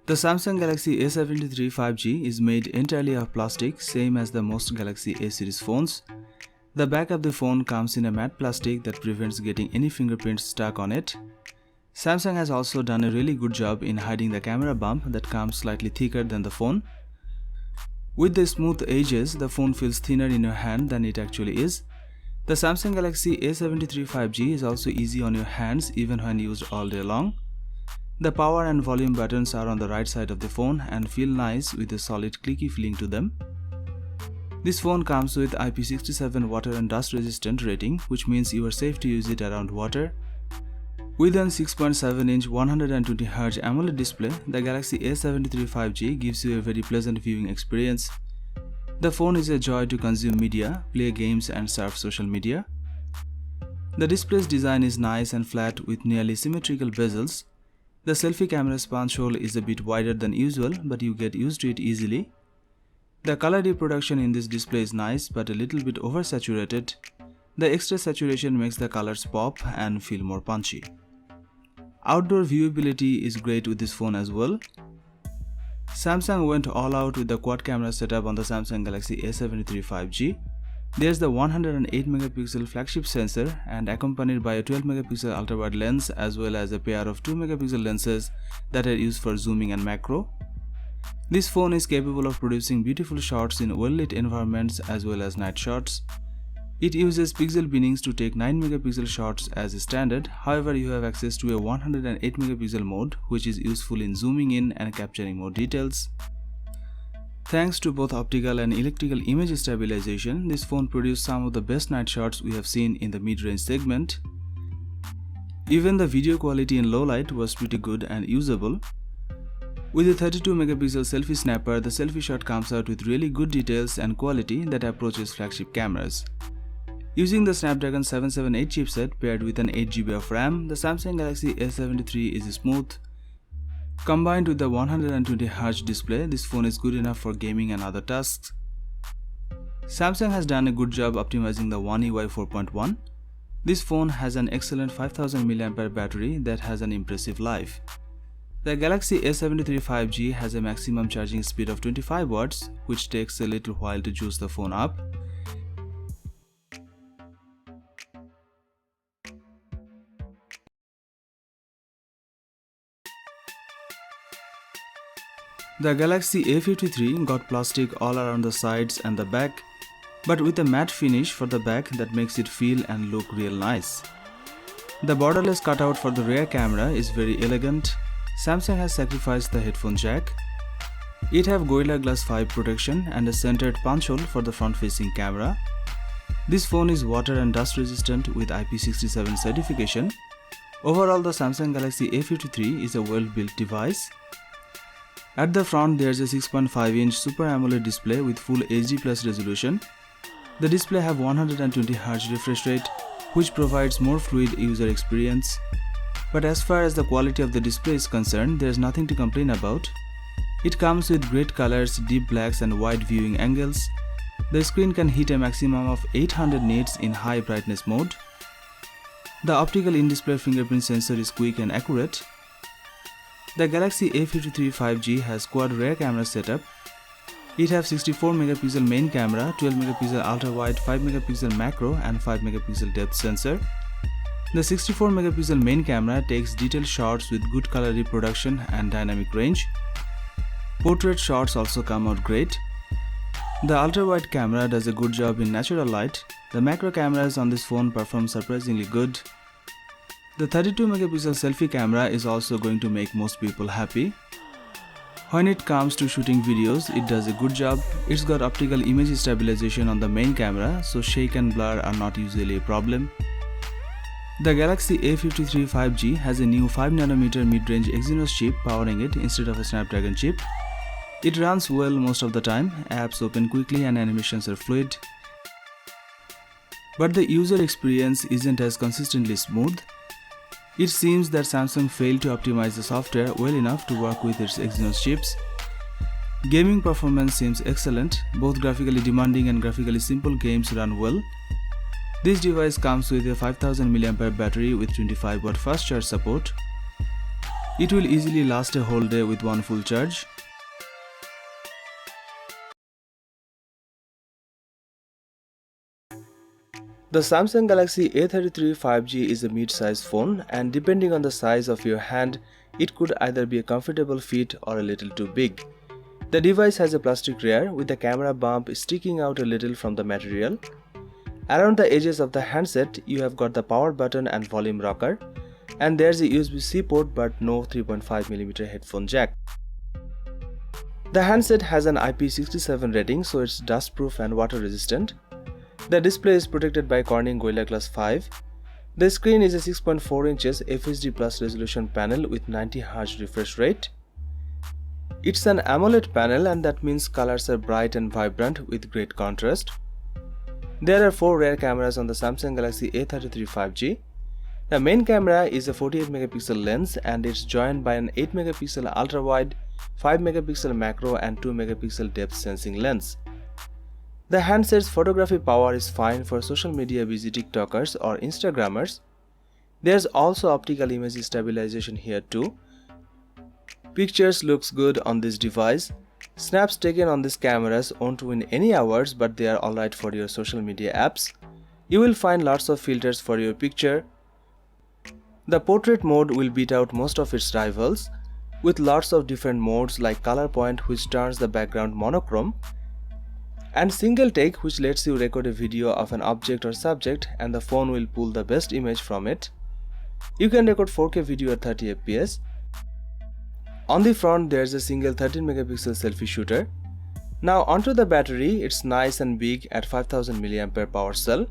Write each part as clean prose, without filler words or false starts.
The Samsung Galaxy A73 5G is made entirely of plastic, same as the most Galaxy A series phones. The back of the phone comes in a matte plastic that prevents getting any fingerprints stuck on it. Samsung has also done a really good job in hiding the camera bump that comes slightly thicker than the phone. With the smooth edges, the phone feels thinner in your hand than it actually is. The Samsung Galaxy A73 5G is also easy on your hands even when used all day long. The power and volume buttons are on the right side of the phone and feel nice with a solid clicky feeling to them. This phone comes with IP67 water and dust resistant rating, which means you are safe to use it around water. With an 6.7-inch 120Hz AMOLED display, the Galaxy A73 5G gives you a very pleasant viewing experience. The phone is a joy to consume media, play games and surf social media. The display's design is nice and flat with nearly symmetrical bezels. The selfie camera's punch hole is a bit wider than usual, but you get used to it easily. The color reproduction in this display is nice but a little bit oversaturated. The extra saturation makes the colors pop and feel more punchy. Outdoor viewability is great with this phone as well. Samsung went all out with the quad camera setup on the Samsung Galaxy A73 5G. There's the 108MP flagship sensor and accompanied by a 12MP ultra-wide lens as well as a pair of 2MP lenses that are used for zooming and macro. This phone is capable of producing beautiful shots in well-lit environments as well as night shots. It uses pixel binnings to take 9MP shots as a standard, however you have access to a 108MP mode which is useful in zooming in and capturing more details. Thanks to both optical and electrical image stabilization, this phone produced some of the best night shots we have seen in the mid-range segment. Even the video quality in low light was pretty good and usable. With a 32MP selfie snapper, the selfie shot comes out with really good details and quality that approaches flagship cameras. Using the Snapdragon 778 chipset paired with an 8GB of RAM, the Samsung Galaxy A73 is smooth. Combined with the 120Hz display, this phone is good enough for gaming and other tasks. Samsung has done a good job optimizing the One UI 4.1. This phone has an excellent 5000 mAh battery that has an impressive life. The Galaxy A73 5G has a maximum charging speed of 25 watts, which takes a little while to juice the phone up. The Galaxy A53 got plastic all around the sides and the back, but with a matte finish for the back that makes it feel and look real nice. The borderless cutout for the rear camera is very elegant. Samsung has sacrificed the headphone jack. It have Gorilla Glass 5 protection and a centered punch hole for the front-facing camera. This phone is water and dust resistant with IP67 certification. Overall, the Samsung Galaxy A53 is a well-built device. At the front, there's a 6.5-inch Super AMOLED display with full HD+ resolution. The display have 120Hz refresh rate, which provides more fluid user experience. But as far as the quality of the display is concerned, there's nothing to complain about. It comes with great colors, deep blacks and wide viewing angles. The screen can hit a maximum of 800 nits in high brightness mode. The optical in-display fingerprint sensor is quick and accurate. The Galaxy A53 5G has quad rear camera setup. It has 64MP main camera, 12MP ultra-wide, 5MP macro and 5MP depth sensor. The 64MP main camera takes detailed shots with good color reproduction and dynamic range. Portrait shots also come out great. The ultra-wide camera does a good job in natural light. The macro cameras on this phone perform surprisingly good. The 32MP selfie camera is also going to make most people happy. When it comes to shooting videos, it does a good job. It's got optical image stabilization on the main camera, so shake and blur are not usually a problem. The Galaxy A53 5G has a new 5nm mid-range Exynos chip powering it instead of a Snapdragon chip. It runs well most of the time, apps open quickly and animations are fluid. But the user experience isn't as consistently smooth. It seems that Samsung failed to optimize the software well enough to work with its Exynos chips. Gaming performance seems excellent. Both graphically demanding and graphically simple games run well. This device comes with a 5000 mAh battery with 25W fast charge support. It will easily last a whole day with one full charge. The Samsung Galaxy A33 5G is a mid-size phone, and depending on the size of your hand, it could either be a comfortable fit or a little too big. The device has a plastic rear with the camera bump sticking out a little from the material. Around the edges of the handset, you have got the power button and volume rocker, and there's a USB-C port but no 3.5mm headphone jack. The handset has an IP67 rating, so it's dustproof and water resistant. The display is protected by Corning Gorilla Glass 5. The screen is a 6.4 inches FHD Plus resolution panel with 90Hz refresh rate. It's an AMOLED panel, and that means colors are bright and vibrant with great contrast. There are 4 rear cameras on the Samsung Galaxy A33 5G. The main camera is a 48MP lens, and it's joined by an 8MP ultra-wide, 5MP macro and 2MP depth sensing lens. The handset's photography power is fine for social media busy TikTokers or Instagrammers. There's also optical image stabilization here too. Pictures looks good on this device. Snaps taken on these cameras won't win any awards, but they are alright for your social media apps. You will find lots of filters for your picture. The portrait mode will beat out most of its rivals, with lots of different modes like color point, which turns the background monochrome, and single take, which lets you record a video of an object or subject and the phone will pull the best image from it. You can record 4K video at 30fps. On the front, there's a single 13MP selfie shooter. Now onto the battery, it's nice and big at 5000 mAh power cell.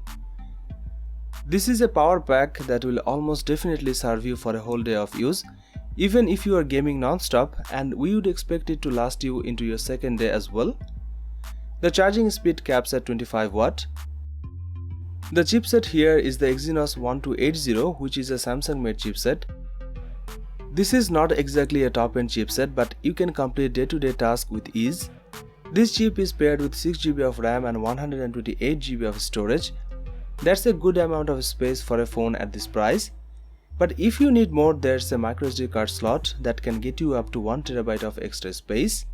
This is a power pack that will almost definitely serve you for a whole day of use, even if you are gaming non-stop, and we would expect it to last you into your second day as well. The charging speed caps at 25 watt. The chipset here is the Exynos 1280, which is a Samsung made chipset. This is not exactly a top-end chipset, but you can complete day-to-day tasks with ease. This chip is paired with 6GB of RAM and 128GB of storage. That's a good amount of space for a phone at this price. But if you need more, there's a microSD card slot that can get you up to 1TB of extra space.